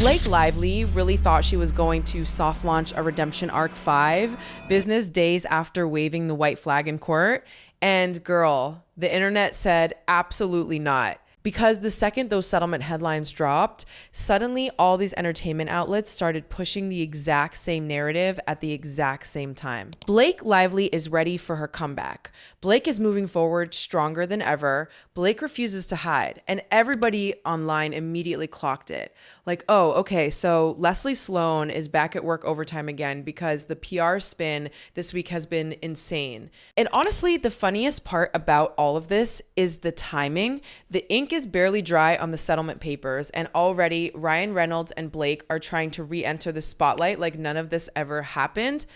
Blake Lively really thought she was going to soft launch a Redemption Arc 5 business days after waving the white flag in court. And girl, the internet said absolutely not. Because the second those settlement headlines dropped, suddenly all these entertainment outlets started pushing the exact same narrative at the exact same time. Blake Lively is ready for her comeback. Blake is moving forward stronger than ever. Blake refuses to hide, and everybody online immediately clocked it. Like, oh, okay, so Leslie Sloan is back at work overtime again because the PR spin this week has been insane. And honestly, the funniest part about all of this is the timing. The ink is barely dry on the settlement papers, and already Ryan Reynolds and Blake are trying to re-enter the spotlight like none of this ever happened.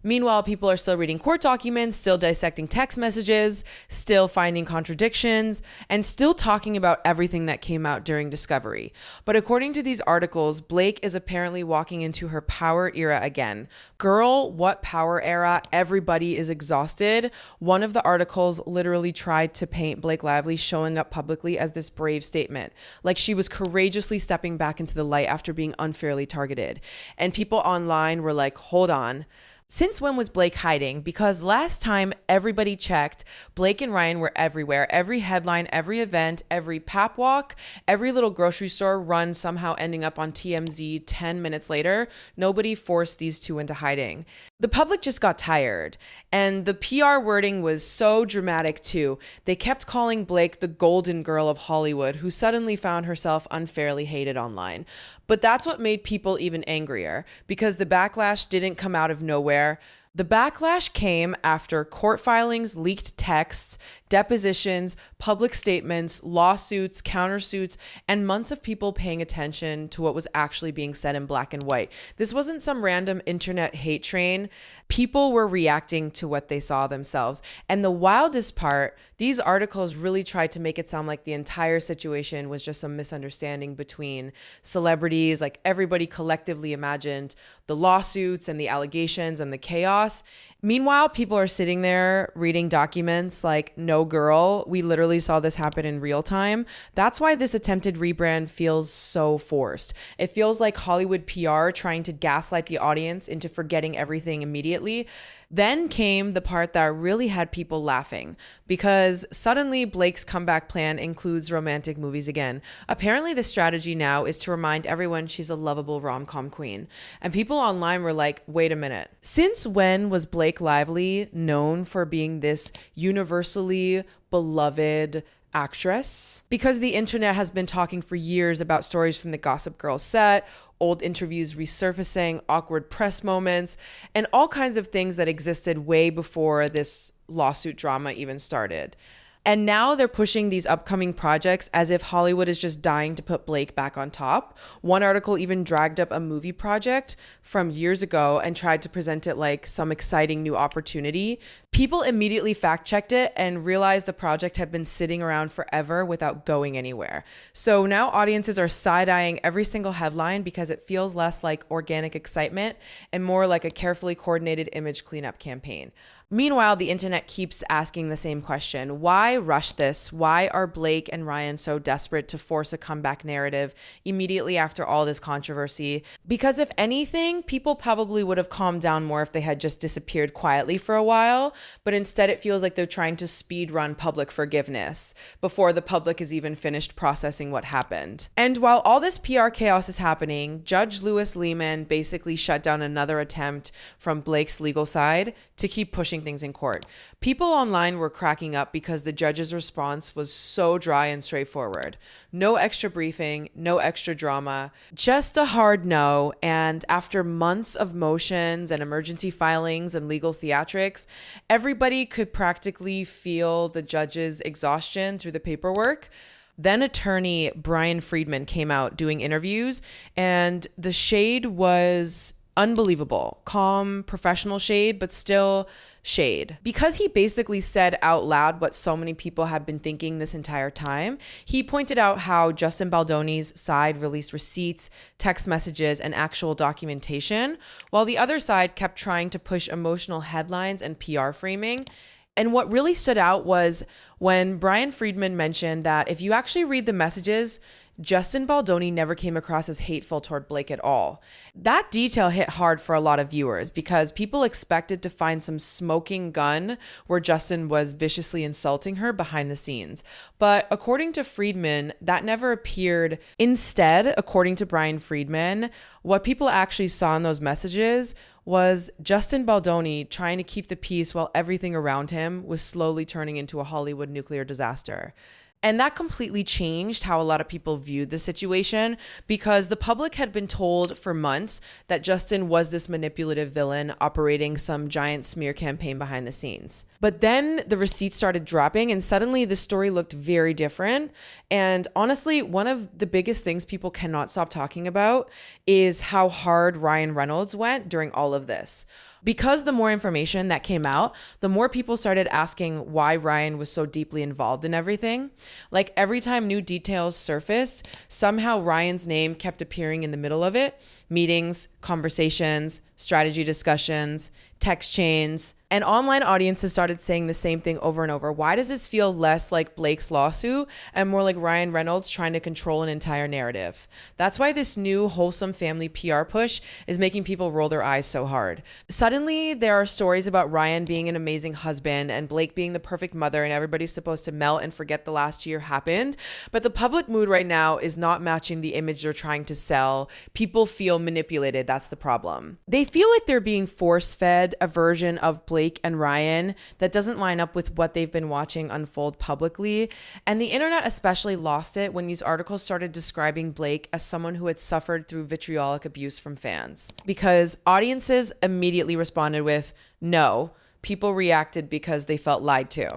Meanwhile, people are still reading court documents, still dissecting text messages, still finding contradictions, and still talking about everything that came out during discovery. But according to these articles, Blake is apparently walking into her power era again. Girl, what power era? Everybody is exhausted. One of the articles literally tried to paint Blake Lively showing up publicly as this brave statement, like she was courageously stepping back into the light after being unfairly targeted. And people online were like, hold on. Since when was Blake hiding? Because last time everybody checked, Blake and Ryan were everywhere. Every headline, every event, every pap walk, every little grocery store run somehow ending up on TMZ 10 minutes later. Nobody forced these two into hiding. The public just got tired. And the PR wording was so dramatic too. They kept calling Blake the golden girl of Hollywood who suddenly found herself unfairly hated online. But that's what made people even angrier, because the backlash didn't come out of nowhere. The backlash came after court filings, leaked texts, depositions, public statements, lawsuits, countersuits, and months of people paying attention to what was actually being said in black and white. This wasn't some random internet hate train. People were reacting to what they saw themselves. And the wildest part, these articles really tried to make it sound like the entire situation was just some misunderstanding between celebrities. Like everybody collectively imagined the lawsuits and the allegations and the chaos. Meanwhile, people are sitting there reading documents like, no girl, we literally saw this happen in real time. That's why this attempted rebrand feels so forced. It feels like Hollywood PR trying to gaslight the audience into forgetting everything immediately. Then came the part that really had people laughing, because suddenly Blake's comeback plan includes romantic movies again. Apparently the strategy now is to remind everyone she's a lovable rom-com queen. And people online were like, wait a minute. Since when was Blake Lively known for being this universally beloved actress? Because the internet has been talking for years about stories from the Gossip Girl set, old interviews resurfacing, awkward press moments, and all kinds of things that existed way before this lawsuit drama even started. And now they're pushing these upcoming projects as if Hollywood is just dying to put Blake back on top. One article even dragged up a movie project from years ago and tried to present it like some exciting new opportunity. People immediately fact-checked it and realized the project had been sitting around forever without going anywhere. So now audiences are side-eyeing every single headline because it feels less like organic excitement and more like a carefully coordinated image cleanup campaign. Meanwhile, the internet keeps asking the same question. Why rush this? Why are Blake and Ryan so desperate to force a comeback narrative immediately after all this controversy? Because if anything, people probably would have calmed down more if they had just disappeared quietly for a while. But instead, it feels like they're trying to speed run public forgiveness before the public is even finished processing what happened. And while all this PR chaos is happening, Judge Liman basically shut down another attempt from Blake's legal side to keep pushing things in court. People online were cracking up because the judge's response was so dry and straightforward. No extra briefing, no extra drama, just a hard no. And after months of motions and emergency filings and legal theatrics, everybody could practically feel the judge's exhaustion through the paperwork. Then attorney Brian Friedman came out doing interviews, and the shade was unbelievable. Calm, professional shade, but still shade. Because he basically said out loud what so many people have been thinking this entire time. He pointed out how Justin Baldoni's side released receipts, text messages, and actual documentation, while the other side kept trying to push emotional headlines and PR framing. And what really stood out was when Brian Friedman mentioned that if you actually read the messages, Justin Baldoni never came across as hateful toward Blake at all. That detail hit hard for a lot of viewers because people expected to find some smoking gun where Justin was viciously insulting her behind the scenes. But according to Friedman, that never appeared. Instead, according to Brian Friedman, what people actually saw in those messages was Justin Baldoni trying to keep the peace while everything around him was slowly turning into a Hollywood nuclear disaster. And that completely changed how a lot of people viewed the situation because the public had been told for months that Justin was this manipulative villain operating some giant smear campaign behind the scenes. But then the receipts started dropping and suddenly the story looked very different. And honestly, one of the biggest things people cannot stop talking about is how hard Ryan Reynolds went during all of this. Because the more information that came out, the more people started asking why Ryan was so deeply involved in everything. Like every time new details surfaced, somehow Ryan's name kept appearing in the middle of it. Meetings, conversations, strategy discussions, text chains, and online audiences started saying the same thing over and over. Why does this feel less like Blake's lawsuit and more like Ryan Reynolds trying to control an entire narrative? That's why this new wholesome family PR push is making people roll their eyes so hard. Suddenly, there are stories about Ryan being an amazing husband and Blake being the perfect mother, and everybody's supposed to melt and forget the last year happened. But the public mood right now is not matching the image they're trying to sell. People feel manipulated. That's the problem. They feel like they're being force-fed a version of Blake and Ryan that doesn't line up with what they've been watching unfold publicly. And the internet especially lost it when these articles started describing Blake as someone who had suffered through vitriolic abuse from fans. Because audiences immediately responded with, no. People reacted because they felt lied to.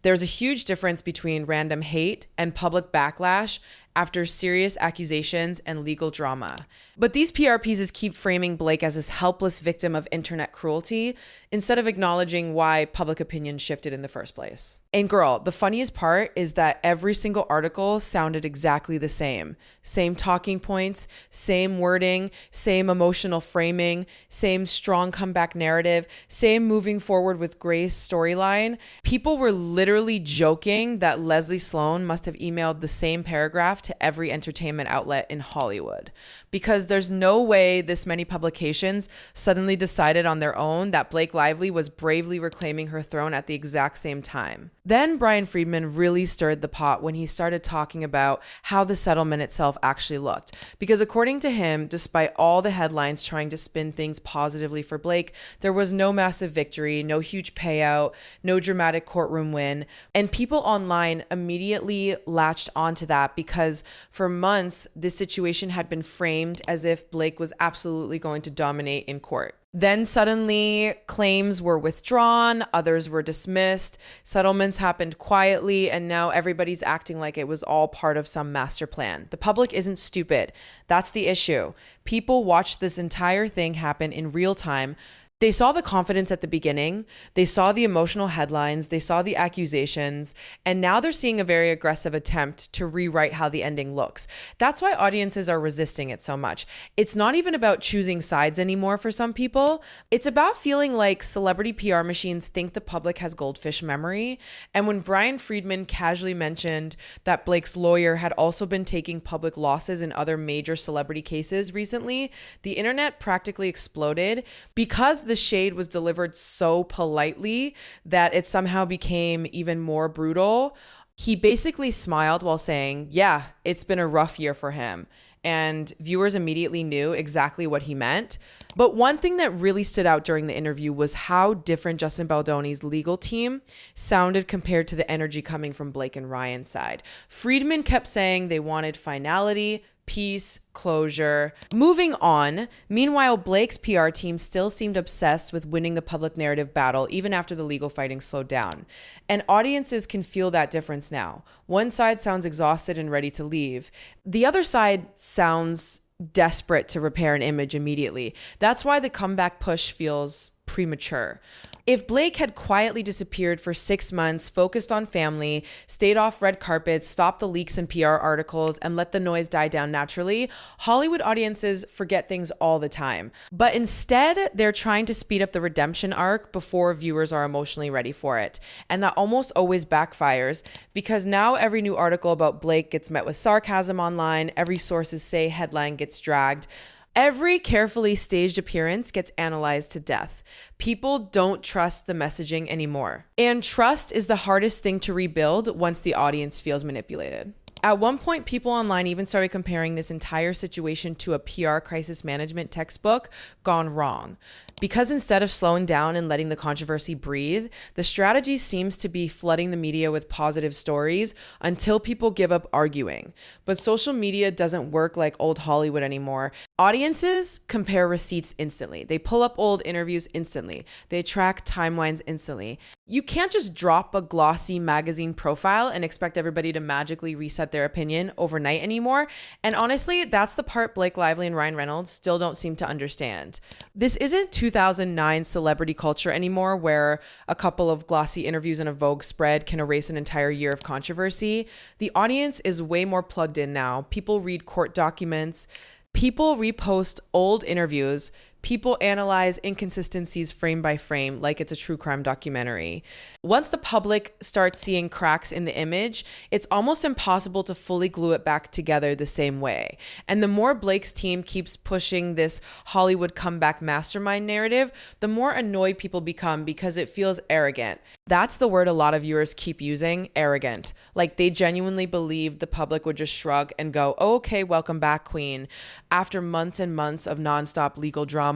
There's a huge difference between random hate and public backlash after serious accusations and legal drama. But these PR pieces keep framing Blake as this helpless victim of internet cruelty instead of acknowledging why public opinion shifted in the first place. And girl, the funniest part is that every single article sounded exactly the same. Same talking points, same wording, same emotional framing, same strong comeback narrative, same moving forward with grace storyline. People were literally joking that Leslie Sloan must have emailed the same paragraph to every entertainment outlet in Hollywood, because there's no way this many publications suddenly decided on their own that Blake Lively was bravely reclaiming her throne at the exact same time. Then Brian Friedman really stirred the pot when he started talking about how the settlement itself actually looked. Because according to him, despite all the headlines trying to spin things positively for Blake, there was no massive victory, no huge payout, no dramatic courtroom win. And people online immediately latched onto that because for months, this situation had been framed as if Blake was absolutely going to dominate in court. Then suddenly claims were withdrawn, others were dismissed, settlements happened quietly, and now everybody's acting like it was all part of some master plan. The public isn't stupid. That's the issue. People watched this entire thing happen in real time. They saw the confidence at the beginning, they saw the emotional headlines, they saw the accusations, and now they're seeing a very aggressive attempt to rewrite how the ending looks. That's why audiences are resisting it so much. It's not even about choosing sides anymore for some people. It's about feeling like celebrity PR machines think the public has goldfish memory. And when Brian Friedman casually mentioned that Blake's lawyer had also been taking public losses in other major celebrity cases recently, the internet practically exploded because the shade was delivered so politely that it somehow became even more brutal. He basically smiled while saying, yeah, it's been a rough year for him. And viewers immediately knew exactly what he meant. But one thing that really stood out during the interview was how different Justin Baldoni's legal team sounded compared to the energy coming from Blake and Ryan's side. Friedman kept saying they wanted finality, peace, closure, moving on. Meanwhile, Blake's PR team still seemed obsessed with winning the public narrative battle even after the legal fighting slowed down. And audiences can feel that difference now. One side sounds exhausted and ready to leave. The other side sounds desperate to repair an image immediately. That's why the comeback push feels premature. If Blake had quietly disappeared for 6 months, focused on family, stayed off red carpets, stopped the leaks and PR articles, and let the noise die down naturally, Hollywood audiences forget things all the time. But instead, they're trying to speed up the redemption arc before viewers are emotionally ready for it. And that almost always backfires, because now every new article about Blake gets met with sarcasm online, every sources say headline gets dragged. Every carefully staged appearance gets analyzed to death. People don't trust the messaging anymore. And trust is the hardest thing to rebuild once the audience feels manipulated. At one point, people online even started comparing this entire situation to a PR crisis management textbook gone wrong. Because instead of slowing down and letting the controversy breathe, the strategy seems to be flooding the media with positive stories until people give up arguing. But social media doesn't work like old Hollywood anymore. Audiences compare receipts instantly. They pull up old interviews instantly. They track timelines instantly. You can't just drop a glossy magazine profile and expect everybody to magically reset their opinion overnight anymore. And honestly, that's the part Blake Lively and Ryan Reynolds still don't seem to understand. This isn't 2009 celebrity culture anymore, where a couple of glossy interviews in a Vogue spread can erase an entire year of controversy. The audience is way more plugged in now. People read court documents. People repost old interviews. People analyze inconsistencies frame by frame like it's a true crime documentary. Once the public starts seeing cracks in the image, it's almost impossible to fully glue it back together the same way. And the more Blake's team keeps pushing this Hollywood comeback mastermind narrative, the more annoyed people become because it feels arrogant. That's the word a lot of viewers keep using, arrogant. Like they genuinely believe the public would just shrug and go, oh, okay, welcome back, queen, after months and months of nonstop legal drama,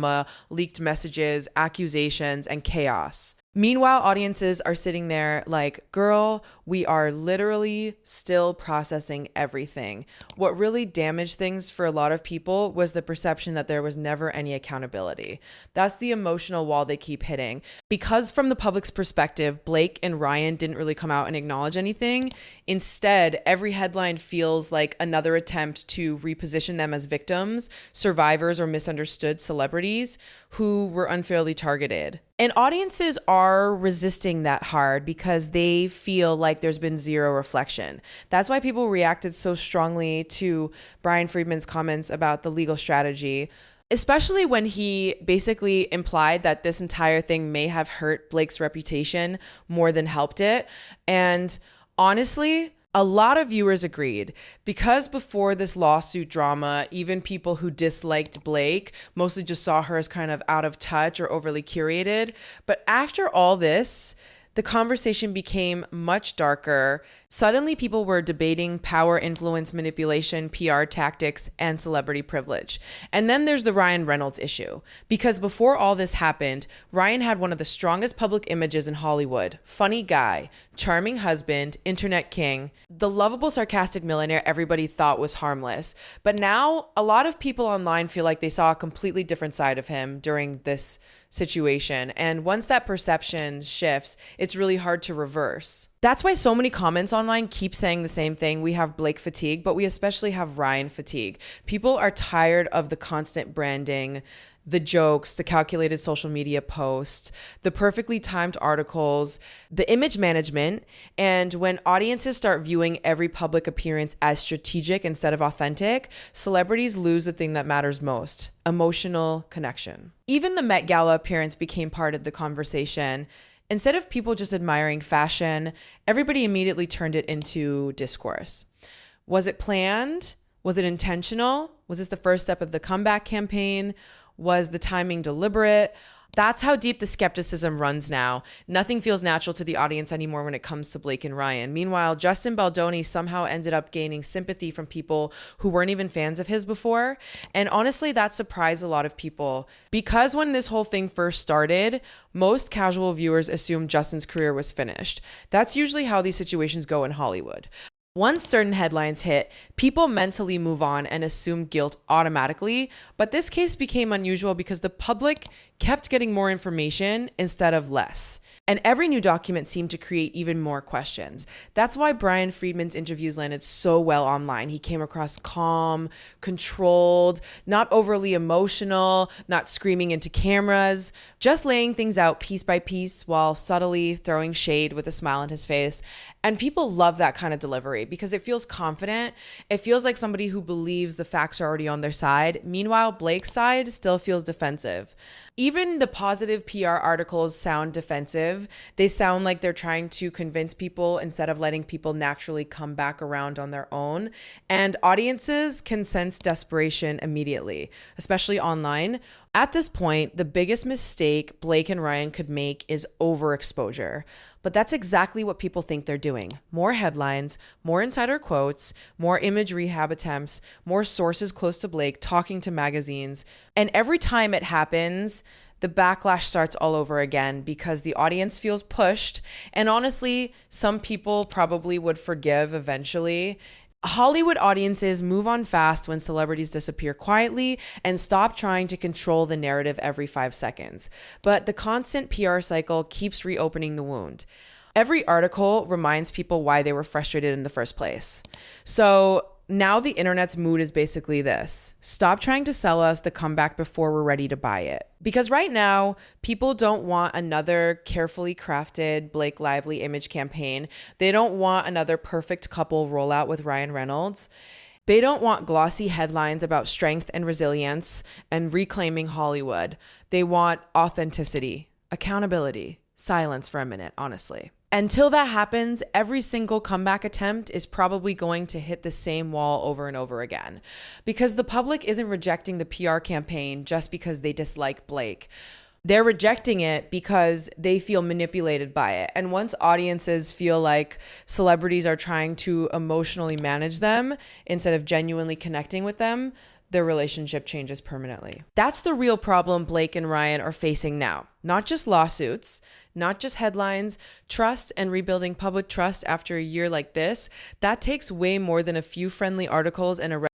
leaked messages, accusations, and chaos. Meanwhile, audiences are sitting there like, girl, we are literally still processing everything. What really damaged things for a lot of people was the perception that there was never any accountability. That's the emotional wall they keep hitting. Because from the public's perspective, Blake and Ryan didn't really come out and acknowledge anything. Instead, every headline feels like another attempt to reposition them as victims, survivors, or misunderstood celebrities who were unfairly targeted. And audiences are resisting that hard because they feel like there's been zero reflection. That's why people reacted so strongly to Brian Friedman's comments about the legal strategy, especially when he basically implied that this entire thing may have hurt Blake's reputation more than helped it. And honestly, a lot of viewers agreed, because before this lawsuit drama, even people who disliked Blake mostly just saw her as kind of out of touch or overly curated. But after all this, the conversation became much darker. Suddenly, people were debating power, influence, manipulation, PR tactics, and celebrity privilege. And then there's the Ryan Reynolds issue. Because before all this happened, Ryan had one of the strongest public images in Hollywood. Funny guy, charming husband, internet king, the lovable, sarcastic millionaire everybody thought was harmless. But now, a lot of people online feel like they saw a completely different side of him during this situation. And once that perception shifts, it's really hard to reverse. That's why so many comments online keep saying the same thing. We have Blake fatigue, but we especially have Ryan fatigue. People are tired of the constant branding, the jokes, the calculated social media posts, the perfectly timed articles, the image management. And when audiences start viewing every public appearance as strategic instead of authentic, celebrities lose the thing that matters most: emotional connection. Even the Met Gala appearance became part of the conversation. Instead of people just admiring fashion, everybody immediately turned it into discourse. Was it planned? Was it intentional? Was this the first step of the comeback campaign? Was the timing deliberate? That's how deep the skepticism runs now. Nothing feels natural to the audience anymore when it comes to Blake and Ryan. Meanwhile, Justin Baldoni somehow ended up gaining sympathy from people who weren't even fans of his before. And honestly, that surprised a lot of people, because when this whole thing first started, most casual viewers assumed Justin's career was finished. That's usually how these situations go in Hollywood. Once certain headlines hit, people mentally move on and assume guilt automatically, but this case became unusual because the public kept getting more information instead of less. And every new document seemed to create even more questions. That's why Brian Friedman's interviews landed so well online. He came across calm, controlled, not overly emotional, not screaming into cameras, just laying things out piece by piece while subtly throwing shade with a smile on his face. And people love that kind of delivery because it feels confident. It feels like somebody who believes the facts are already on their side. Meanwhile, Blake's side still feels defensive. Even the positive PR articles sound defensive. They sound like they're trying to convince people instead of letting people naturally come back around on their own. And audiences can sense desperation immediately, especially online. At this point, the biggest mistake Blake and Ryan could make is overexposure. But that's exactly what people think they're doing. More headlines, more insider quotes, more image rehab attempts, more sources close to Blake talking to magazines. And every time it happens, the backlash starts all over again because the audience feels pushed. And honestly, some people probably would forgive eventually. Hollywood audiences move on fast when celebrities disappear quietly and stop trying to control the narrative every 5 seconds. But the constant PR cycle keeps reopening the wound. Every article reminds people why they were frustrated in the first place. So now the internet's mood is basically this: stop trying to sell us the comeback before we're ready to buy it. Because right now, people don't want another carefully crafted Blake Lively image campaign. They don't want another perfect couple rollout with Ryan Reynolds. They don't want glossy headlines about strength and resilience and reclaiming Hollywood. They want authenticity, accountability, silence for a minute, honestly. Until that happens, every single comeback attempt is probably going to hit the same wall over and over again. Because the public isn't rejecting the PR campaign just because they dislike Blake. They're rejecting it because they feel manipulated by it. And once audiences feel like celebrities are trying to emotionally manage them instead of genuinely connecting with them, their relationship changes permanently. That's the real problem Blake and Ryan are facing now. Not just lawsuits, not just headlines, trust and rebuilding public trust after a year like this. That takes way more than a few friendly articles and a